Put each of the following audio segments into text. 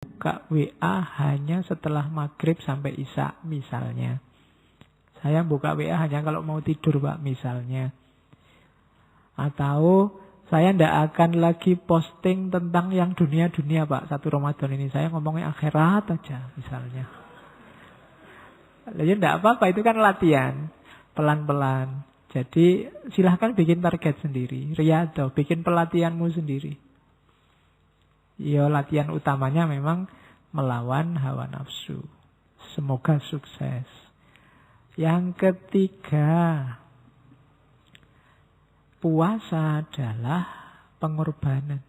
buka WA hanya setelah maghrib sampai isya misalnya. Saya buka WA hanya kalau mau tidur Pak misalnya. Atau saya tidak akan lagi posting tentang yang dunia-dunia Pak. Satu Ramadan ini saya ngomongnya akhirat aja misalnya. Jadi tidak apa-apa, itu kan latihan. Pelan-pelan. Jadi silahkan bikin target sendiri. Riyadhah, bikin pelatihanmu sendiri. Ya latihan utamanya memang melawan hawa nafsu. Semoga sukses. Yang ketiga, puasa adalah pengorbanan.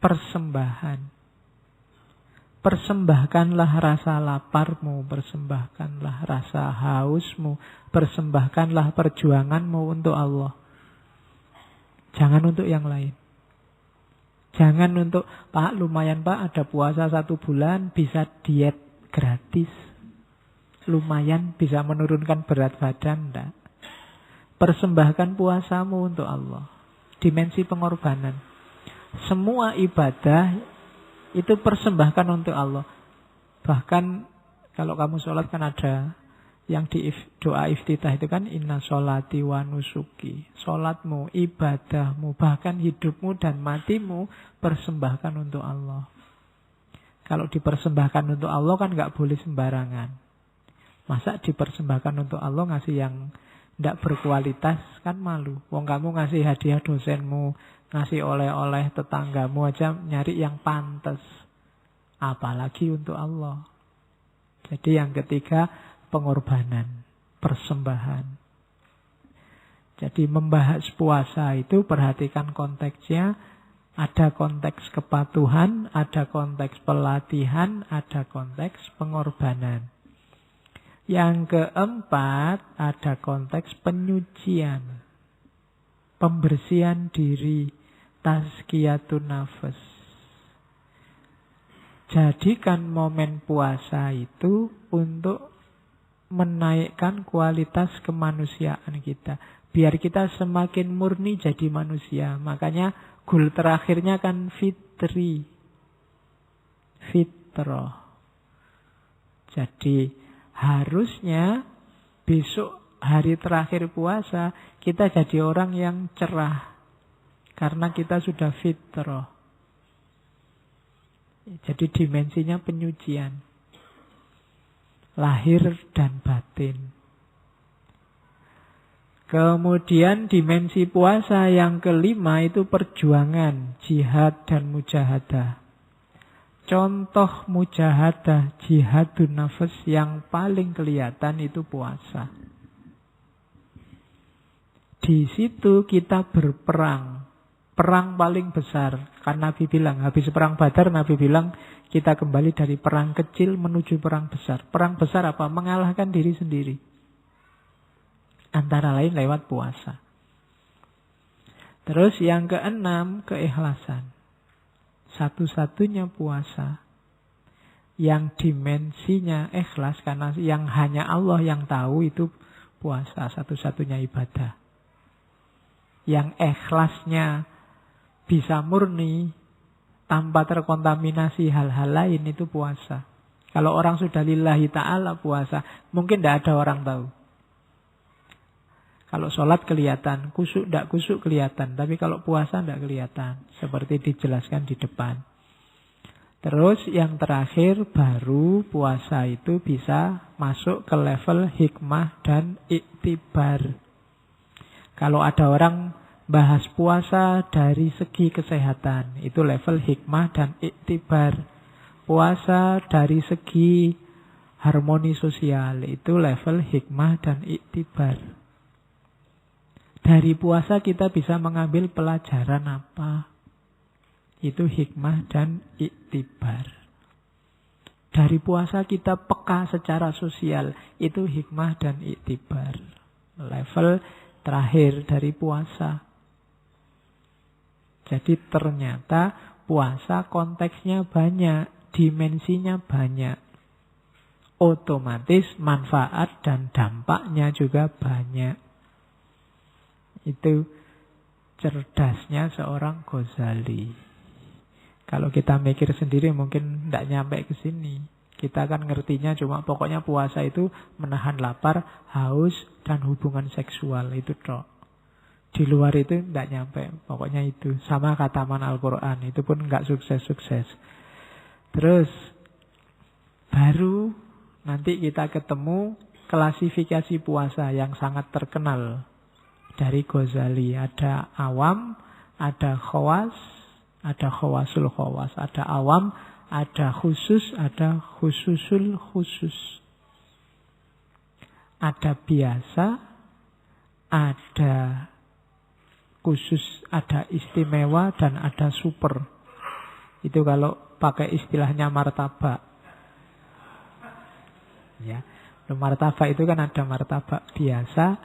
Persembahan. Persembahkanlah rasa laparmu, persembahkanlah rasa hausmu, persembahkanlah perjuanganmu untuk Allah. Jangan untuk yang lain. Jangan untuk, Pak lumayan Pak ada puasa 1 bulan, bisa diet gratis. Lumayan bisa menurunkan berat badan, enggak. Persembahkan puasamu untuk Allah. Dimensi pengorbanan. Semua ibadah itu persembahkan untuk Allah. Bahkan kalau kamu sholat kan ada yang di doa iftitah itu kan inna sholati wa nusuki. Sholatmu, ibadahmu, bahkan hidupmu dan matimu persembahkan untuk Allah. Kalau dipersembahkan untuk Allah kan nggak boleh sembarangan. Masa dipersembahkan untuk Allah ngasih yang tidak berkualitas kan malu. Wong kamu ngasih hadiah dosenmu, ngasih oleh-oleh tetanggamu aja nyari yang pantas. Apalagi untuk Allah. Jadi yang ketiga pengorbanan, persembahan. Jadi membahas puasa itu perhatikan konteksnya. Ada konteks kepatuhan, ada konteks pelatihan, ada konteks pengorbanan. Yang keempat ada konteks penyucian. Pembersihan diri, tazkiyatun nafas. Jadikan momen puasa itu untuk menaikkan kualitas kemanusiaan kita. Biar kita semakin murni jadi manusia. Makanya goal terakhirnya kan fitri. Fitrah. Jadi harusnya besok hari terakhir puasa kita jadi orang yang cerah. Karena kita sudah fitrah. Jadi dimensinya penyucian. Lahir dan batin. Kemudian dimensi puasa yang kelima itu perjuangan, jihad dan mujahadah. Contoh mujahadah, jihadun nafas yang paling kelihatan itu puasa. Di situ kita berperang. Perang paling besar. Karena Nabi bilang, habis perang Badar Nabi bilang, kita kembali dari perang kecil menuju perang besar. Perang besar apa? Mengalahkan diri sendiri. Antara lain lewat puasa. Terus yang keenam, keikhlasan. Satu-satunya puasa yang dimensinya ikhlas, karena yang hanya Allah yang tahu itu puasa, satu-satunya ibadah. Yang ikhlasnya bisa murni tanpa terkontaminasi hal-hal lain itu puasa. Kalau orang sudah lillahi ta'ala puasa, mungkin tidak ada orang tahu. Kalau sholat kelihatan, kusuk tidak kusuk kelihatan. Tapi kalau puasa tidak kelihatan. Seperti dijelaskan di depan. Terus yang terakhir baru puasa itu bisa masuk ke level hikmah dan iktibar. Kalau ada orang bahas puasa dari segi kesehatan, itu level hikmah dan iktibar. Puasa dari segi harmoni sosial, itu level hikmah dan iktibar. Dari puasa kita bisa mengambil pelajaran apa? Itu hikmah dan iktibar. Dari puasa kita peka secara sosial. Itu hikmah dan iktibar. Level terakhir dari puasa. Jadi ternyata puasa konteksnya banyak. Dimensinya banyak. Otomatis manfaat dan dampaknya juga banyak. Itu cerdasnya seorang Ghazali. Kalau kita mikir sendiri mungkin tidak nyampe ke sini. Kita kan ngertinya cuma pokoknya puasa itu menahan lapar, haus, dan hubungan seksual. Itu tok. Di luar itu tidak nyampe. Pokoknya itu. Sama khataman Al-Quran. Itu pun nggak sukses-sukses. Terus baru nanti kita ketemu klasifikasi puasa yang sangat terkenal dari Ghazali. Ada awam, ada khawas, ada khawasul khawas, ada awam, ada khusus, ada khususul khusus. Ada biasa, ada khusus, ada istimewa, dan ada super. Itu kalau pakai istilahnya martabak. Ya, martabak itu kan ada martabak biasa,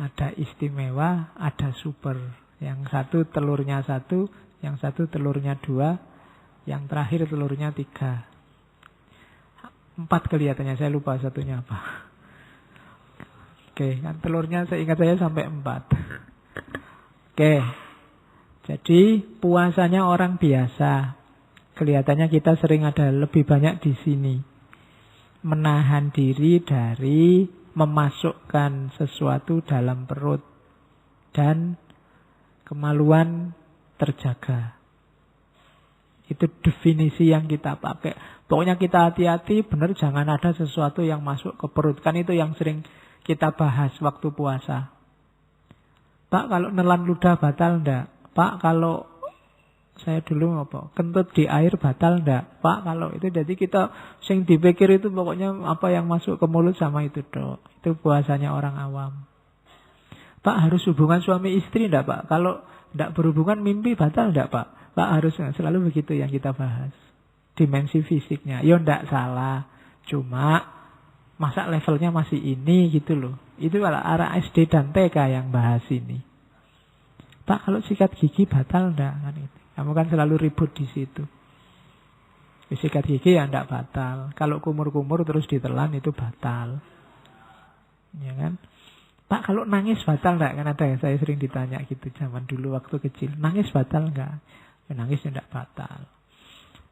ada istimewa, ada super. Yang satu telurnya satu, yang satu telurnya dua, yang terakhir telurnya 3. 4 kelihatannya, saya lupa satunya apa. Oke, kan telurnya seingat saya sampai 4. Oke, jadi puasanya orang biasa. Kelihatannya kita sering ada lebih banyak di sini. Menahan diri dari memasukkan sesuatu dalam perut. Dan kemaluan terjaga. Itu definisi yang kita pakai. Pokoknya kita hati-hati, benar jangan ada sesuatu yang masuk ke perut. Kan itu yang sering kita bahas waktu puasa. Pak, kalau nelan ludah batal enggak? Pak, kalau saya dulu apa? Kentut di air batal enggak? Pak, kalau itu jadi kita sing dipikir itu pokoknya apa yang masuk ke mulut sama itu dok. Itu puasanya orang awam. Pak, harus hubungan suami istri enggak, Pak? Kalau enggak berhubungan mimpi batal enggak, Pak? Pak, harus selalu begitu yang kita bahas. Dimensi fisiknya. Ya enggak salah. Cuma masa levelnya masih ini gitu loh. Itu kalau arah SD dan TK yang bahas ini. Pak, kalau sikat gigi batal enggak? Kan itu. Kamu kan selalu ribut di situ. Sikat gigi ya enggak batal. Kalau kumur-kumur terus ditelan itu batal. Ya kan? Pak, kalau nangis batal enggak? Kan ada yang saya sering ditanya gitu zaman dulu waktu kecil. Nangis batal enggak? Ya, nangis enggak batal.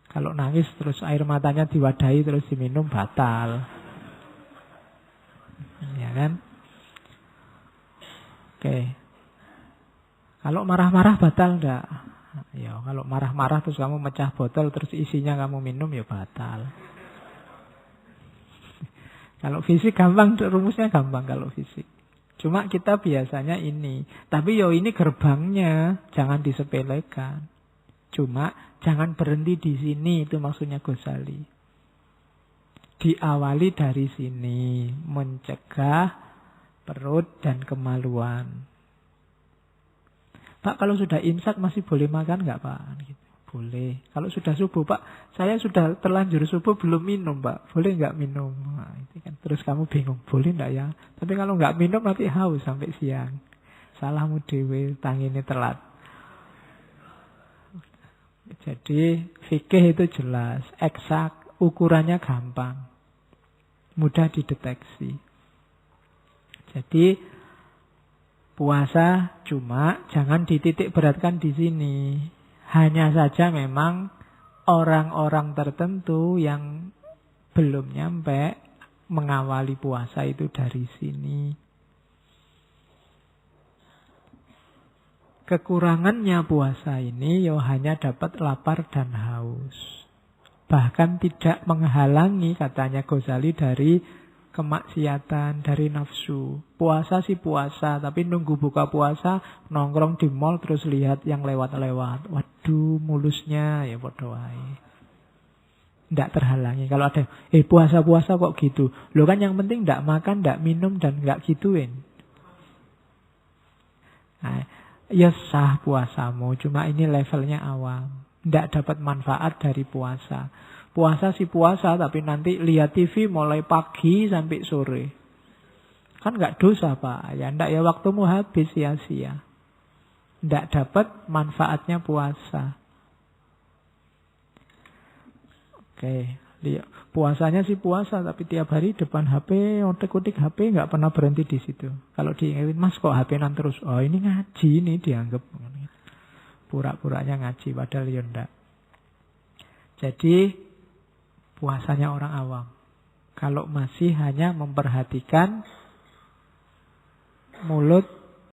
Kalau nangis terus air matanya diwadahi terus diminum batal. Ya kan? Oke. Kalau marah-marah batal enggak? Ya, kalau marah-marah terus kamu mecah botol terus isinya kamu minum ya batal. Kalau fisik gampang, rumusnya gampang kalau fisik. Cuma kita biasanya ini. Tapi yo ini gerbangnya, jangan disepelekan. Cuma jangan berhenti di sini, itu maksudnya Ghazali. Diawali dari sini, mencegah perut dan kemaluan. Pak, kalau sudah imsak masih boleh makan nggak, Pak? Gitu. Boleh. Kalau sudah subuh, Pak, saya sudah terlanjur subuh belum minum, Pak. Boleh nggak minum? Nah, itu kan. Terus kamu bingung, boleh nggak ya? Tapi kalau nggak minum nanti haus sampai siang. Salahmu dewe, tangine telat. Jadi fikih itu jelas, eksak, ukurannya gampang, mudah dideteksi. Jadi puasa cuma jangan dititik beratkan di sini. Hanya saja memang orang-orang tertentu yang belum nyampe mengawali puasa itu dari sini. Kekurangannya puasa ini ya hanya dapat lapar dan haus. Bahkan tidak menghalangi katanya Ghazali dari kemaksiatan, dari nafsu. Puasa sih puasa, tapi nunggu buka puasa nongkrong di mall terus lihat yang lewat-lewat. Waduh, mulusnya ya bodoh wae. Tidak terhalangi. Kalau ada, puasa-puasa kok gitu. Loh kan yang penting tidak makan, tidak minum, dan tidak gituin. Nah, ya sah puasamu, cuma ini levelnya awam. Tidak dapat manfaat dari puasa. Puasa sih puasa, tapi nanti lihat TV mulai pagi sampai sore. Kan nggak dosa, Pak. Ya enggak, ya waktumu habis sia-sia. Tidak dapat manfaatnya puasa. Oke, puasanya sih puasa, tapi tiap hari depan HP, otek-otek HP, nggak pernah berhenti di situ. Kalau diingetin, Mas kok HP-an terus? Oh ini ngaji nih dianggap. Pura-puranya ngaji, padahal ya enggak. Jadi puasanya orang awam. Kalau masih hanya memperhatikan mulut